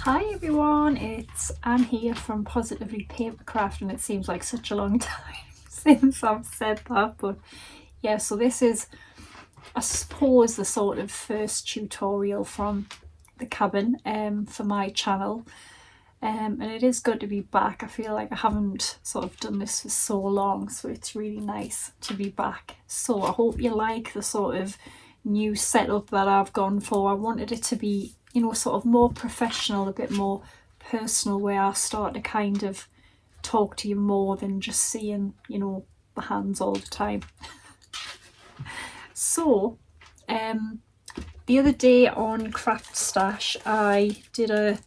Hi everyone, it's Anne here from Positively Papercraft, and it seems like such a long time since I've said that, but yeah, so this is, I suppose, the sort of first tutorial from the cabin for my channel, and it is good to be back. I feel like I haven't sort of done this for so long, so it's really nice to be back. So I hope you like the sort of new setup that I've gone for. I wanted it to be, you know, sort of more professional, a bit more personal, where I start to kind of talk to you more than just seeing, you know, the hands all the time. So the other day on Craft Stash I did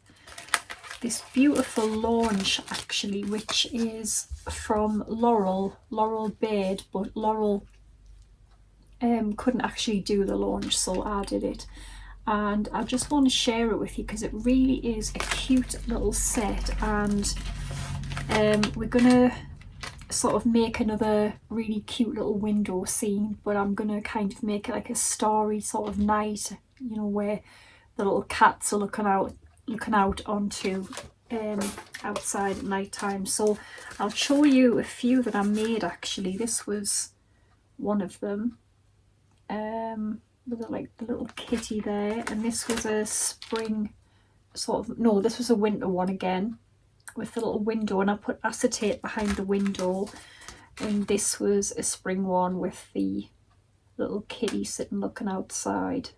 this beautiful launch actually, which is from Laurel Baird, but Laurel couldn't actually do the launch, so I did it, and I just want to share it with you because it really is a cute little set. And we're gonna sort of make another really cute little window scene, but I'm gonna kind of make it like a starry sort of night, you know, where the little cats are looking out onto outside at night time. So I'll show you a few that I made actually. This was one of them, with like the little kitty there, and this was a spring sort of, no, this was a winter one again with the little window, and I put acetate behind the window, and this was a spring one with the little kitty sitting looking outside.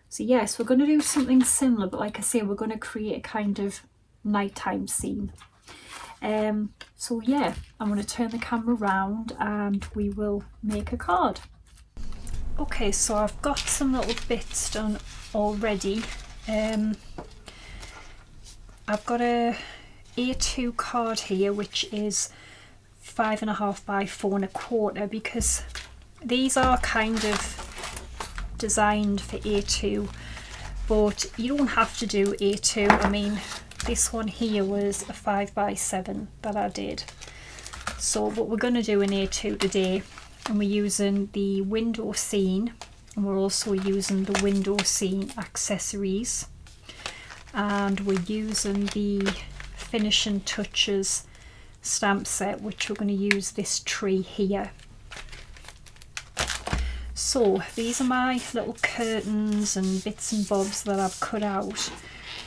So yes, we're going to do something similar, but like I say, we're going to create a kind of nighttime scene. So yeah, I'm going to turn the camera around and we will make a card. Okay, so I've got some little bits done already. I've got a A2 card here, which is 5.5 by 4.25, because these are kind of designed for A2, but you don't have to do A2. I mean, this one here was a 5 by 7 that I did. So what we're going to do in A2 today, and we're using the window scene, and we're also using the window scene accessories, and we're using the finishing touches stamp set, which we're going to use this tree here. So these are my little curtains and bits and bobs that I've cut out.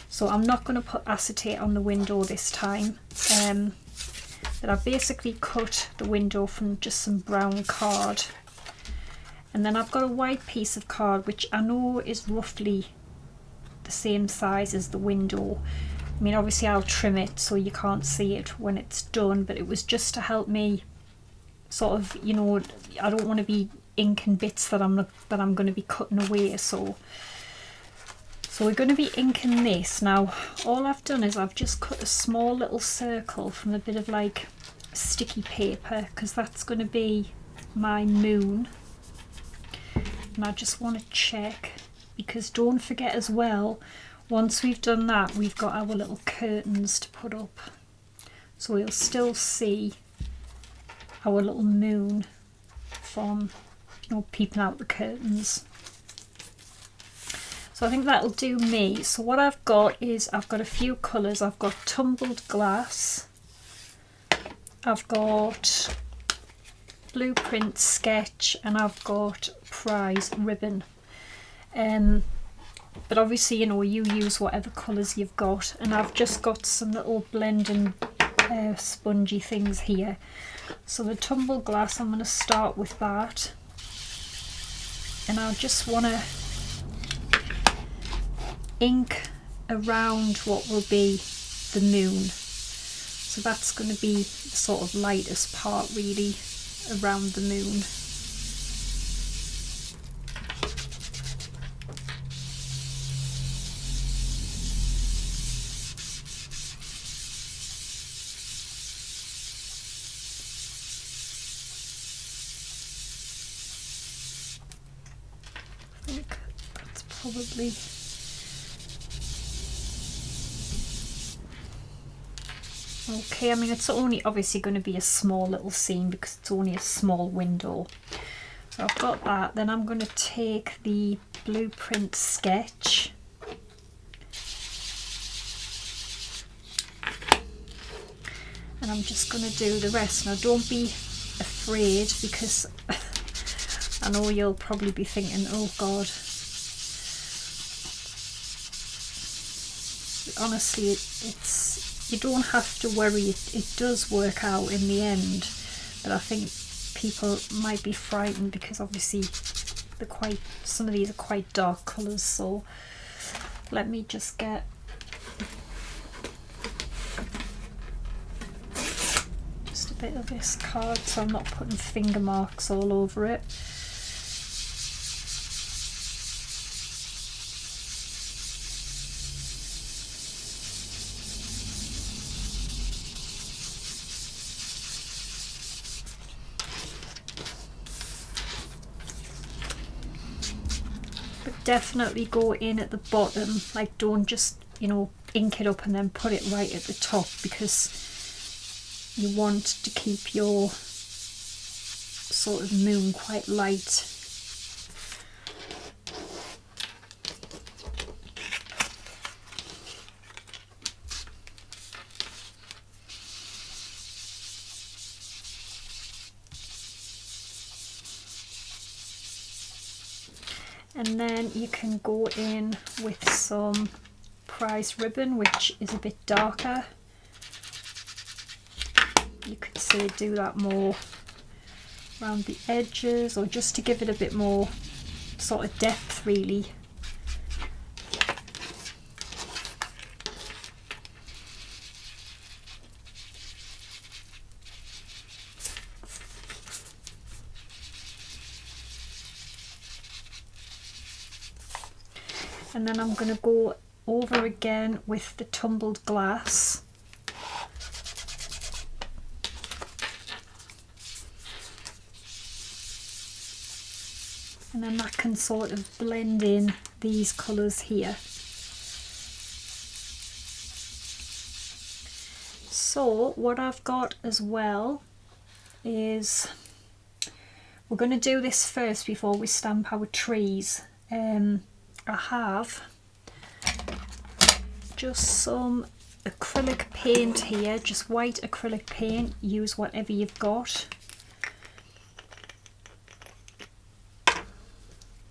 So I'm not going to put acetate on the window this time, but I've basically cut the window from just some brown card, and then I've got a white piece of card which I know is roughly the same size as the window. I mean, obviously I'll trim it so you can't see it when it's done, but it was just to help me sort of, you know, I don't want to be inking bits that I'm going to be cutting away. So we're going to be inking this. Now all I've done is I've just cut a small little circle from a bit of like sticky paper, because that's going to be my moon, and I just want to check, because don't forget as well, once we've done that, we've got our little curtains to put up, so we'll still see our little moon from, you know, peeping out the curtains. So I think that'll do me. So what I've got is, I've got a few colours. I've got tumbled glass, I've got blueprint sketch, and I've got prize ribbon. But obviously, you know, you use whatever colours you've got, and I've just got some little blending spongy things here. So the tumbled glass, I'm going to start with that, and I just want to ink around what will be the moon. So that's going to be the sort of lightest part really, around the moon. I think that's probably okay. I mean, it's only obviously going to be a small little scene because it's only a small window. So I've got that. Then I'm going to take the blueprint sketch, and I'm just going to do the rest. Now don't be afraid, because I know you'll probably be thinking, oh God. Honestly, it's you don't have to worry, it does work out in the end, but I think people might be frightened because obviously some of these are quite dark colours. So let me just get just a bit of this card so I'm not putting finger marks all over it. Definitely go in at the bottom, like don't just, you know, ink it up and then put it right at the top, because you want to keep your sort of moon quite light. And then you can go in with some prize ribbon, which is a bit darker. You could say do that more around the edges, or just to give it a bit more sort of depth really. And then I'm going to go over again with the tumbled glass. And then that can sort of blend in these colours here. So what I've got as well is, we're going to do this first before we stamp our trees. I have just some acrylic paint here, just white acrylic paint. Use whatever you've got.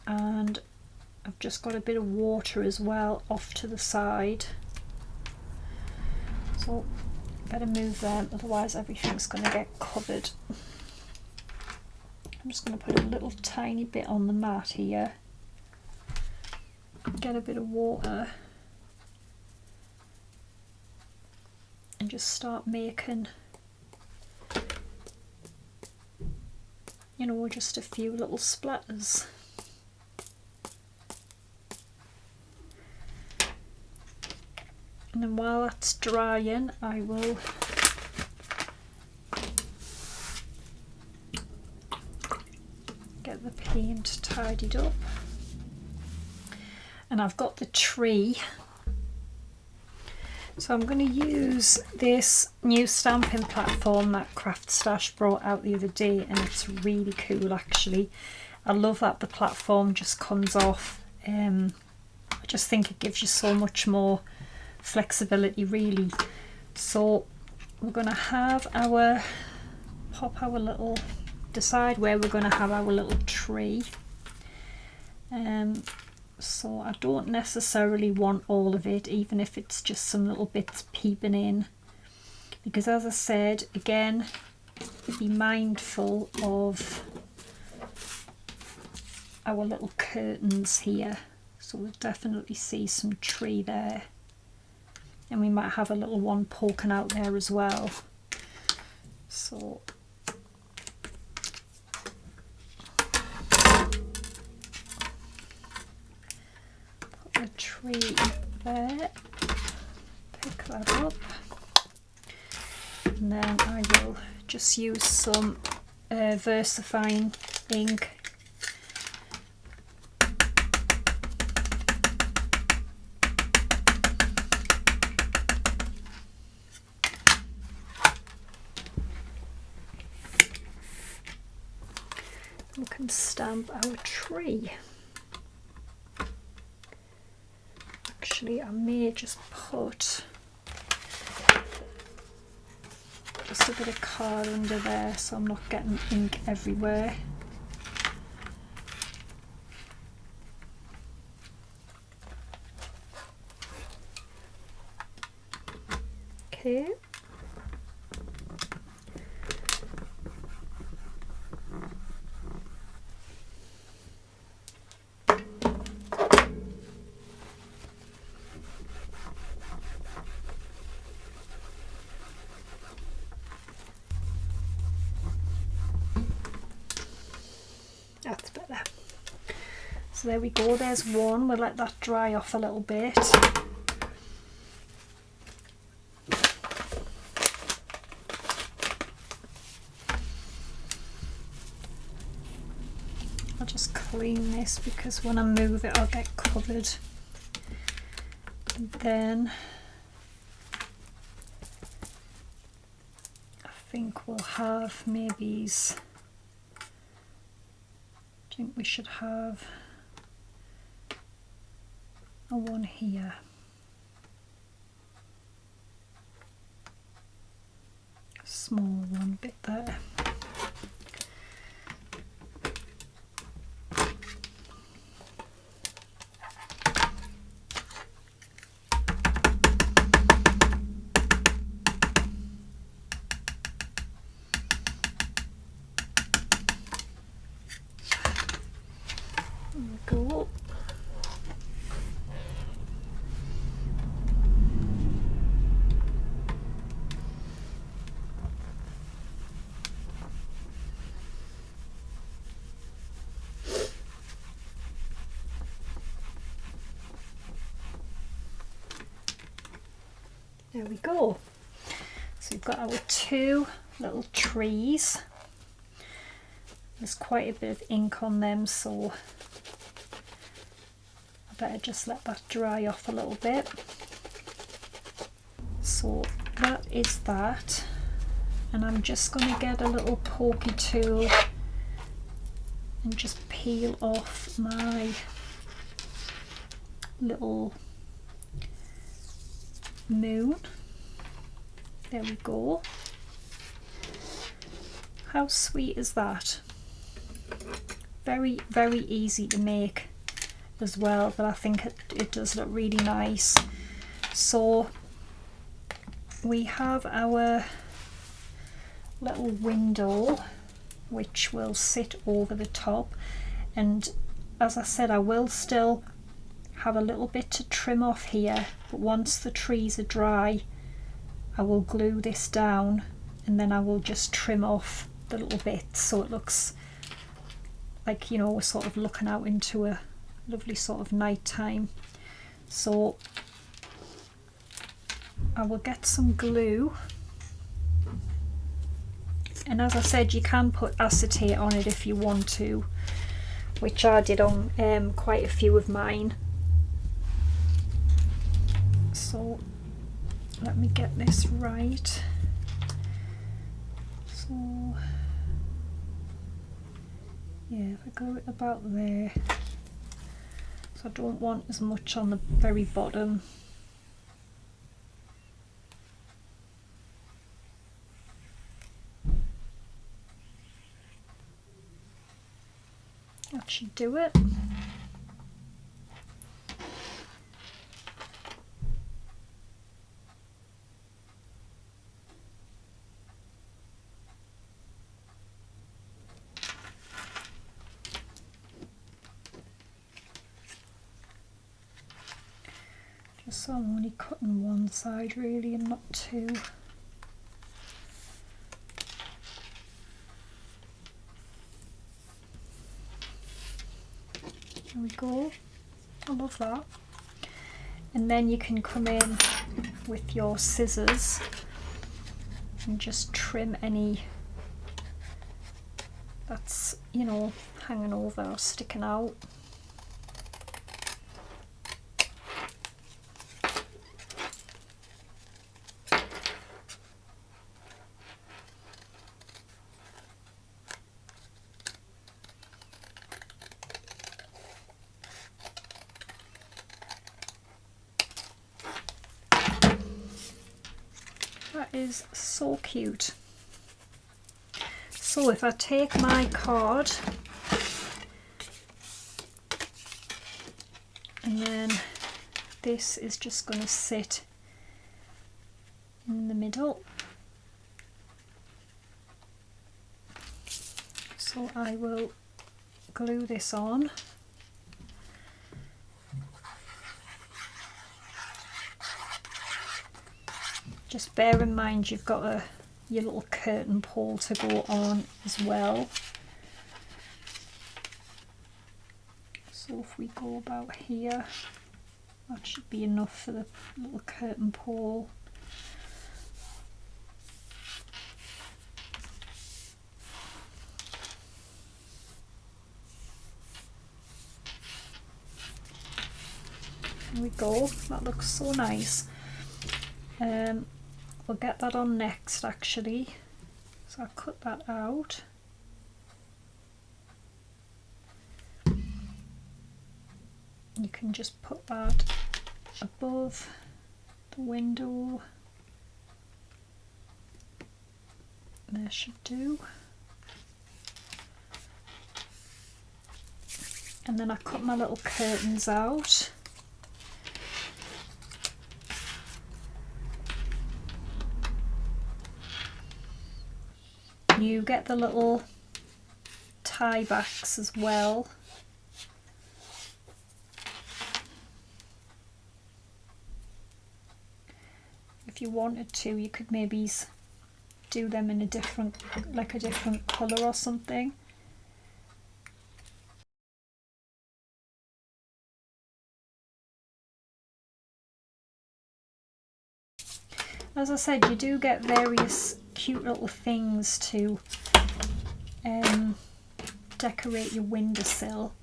And I've just got a bit of water as well off to the side. So better move them, otherwise everything's going to get covered. I'm just going to put a little tiny bit on the mat here. Get a bit of water and just start making, you know, just a few little splatters. And then while that's drying, I will get the paint tidied up. And I've got the tree, so I'm going to use this new stamping platform that Craft Stash brought out the other day, and it's really cool actually. I love that the platform just comes off. I just think it gives you so much more flexibility really. So we're going to have decide where we're going to have our little tree. So I don't necessarily want all of it, even if it's just some little bits peeping in, because as I said, again, be mindful of our little curtains here. So we'll definitely see some tree there, and we might have a little one poking out there as well. So a tree there, pick that up, and then I will just use some VersaFine ink . We can stamp our tree. Actually, I may just put just a bit of card under there so I'm not getting ink everywhere. Okay. That's better. So there we go, there's one. We'll let that dry off a little bit. I'll just clean this because when I move it I'll get covered. And then I think we'll have maybe's, I think we should have a one here. Small one bit there. Go. There we go. So we've got our two little trees. There's quite a bit of ink on them, so I better just let that dry off a little bit. So that is that, and I'm just going to get a little pokey tool and just peel off my little moon. There we go. How sweet is that? Very, very easy to make as well, but I think it does look really nice. So we have our little window which will sit over the top, and as I said, I will still have a little bit to trim off here, but once the trees are dry I will glue this down and then I will just trim off the little bits so it looks like, you know, we're sort of looking out into a lovely sort of night time. So I will get some glue, and as I said, you can put acetate on it if you want to, which I did on quite a few of mine. So let me get this right. So yeah, if I go about there, so I don't want as much on the very bottom. That should do it. Just so I'm only cutting one side really and not two. There we go. I love that. And then you can come in with your scissors and just trim any that's, you know, hanging over or sticking out. That That is so cute. So if I take my card and then this is just going to sit in the middle. So I will glue this on. Just bear in mind you've got your little curtain pole to go on as well. So if we go about here, that should be enough for the little curtain pole. There we go, that looks so nice. We'll get that on next actually. So I'll cut that out. You can just put that above the window. There should do. And then I cut my little curtains out. You get the little tie backs as well. If you wanted to, you could maybe do them in a different colour or something. As I said, you do get various cute little things to decorate your windowsill.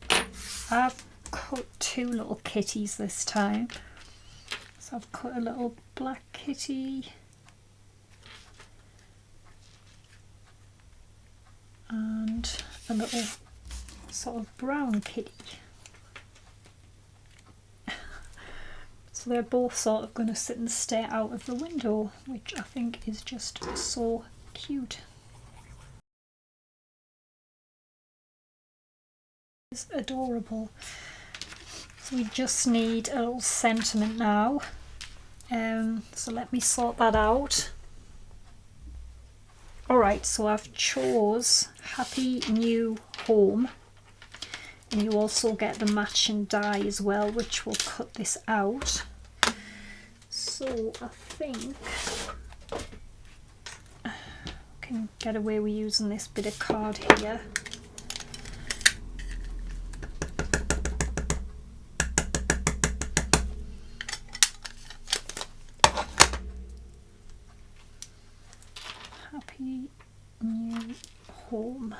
I've cut two little kitties this time. So I've cut a little black kitty and a little sort of brown kitty. So they're both sort of going to sit and stare out of the window, which I think is just so cute. It's adorable. So we just need a little sentiment now. So let me sort that out. Alright, so I've chose Happy New Home. And you also get the matching die as well, which will cut this out. So I think I can get away with using this bit of card here. Happy New Home.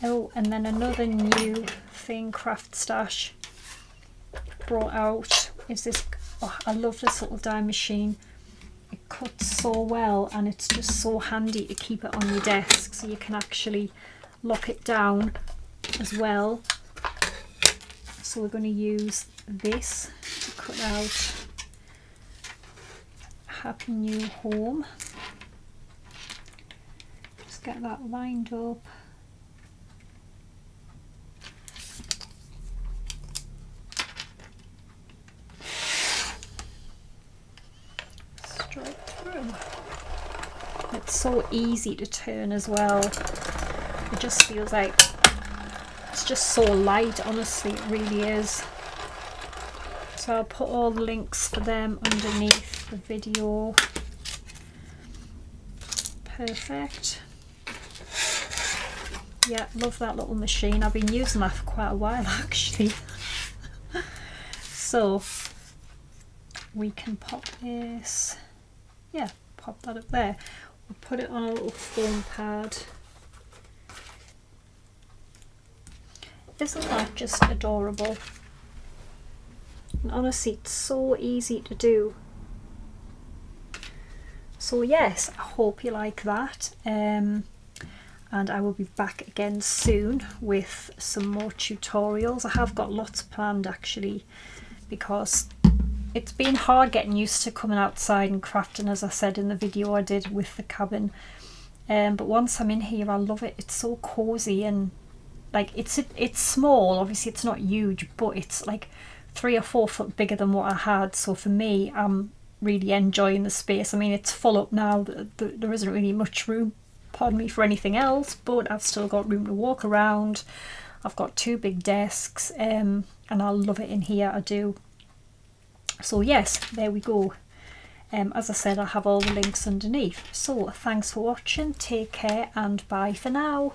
Oh, and then another new thing Craft Stash brought out is this. Oh, I love this little die machine. It cuts so well and it's just so handy to keep it on your desk, so you can actually lock it down as well. So we're going to use this to cut out Happy New Home. Just get that lined up. It's so easy to turn as well. It just feels like it's just so light, honestly, it really is. So I'll put all the links for them underneath the video. Perfect. Yeah, love that little machine. I've been using that for quite a while actually. So we can pop this, yeah, pop that up there. We'll put it on a little foam pad. Isn't that just adorable? And honestly, it's so easy to do. So yes, I hope you like that, and I will be back again soon with some more tutorials. I have got lots planned actually, because it's been hard getting used to coming outside and crafting, as I said in the video I did with the cabin. But once I'm in here, I love it. It's so cozy, and like it's small. Obviously it's not huge, but it's like 3 or 4 foot bigger than what I had. So for me, I'm really enjoying the space. I mean, it's full up now. There isn't really much room, pardon me, for anything else, but I've still got room to walk around. I've got 2 big desks, and I love it in here, I do. So yes, there we go. As I said, I'll have all the links underneath. So thanks for watching, take care, and bye for now.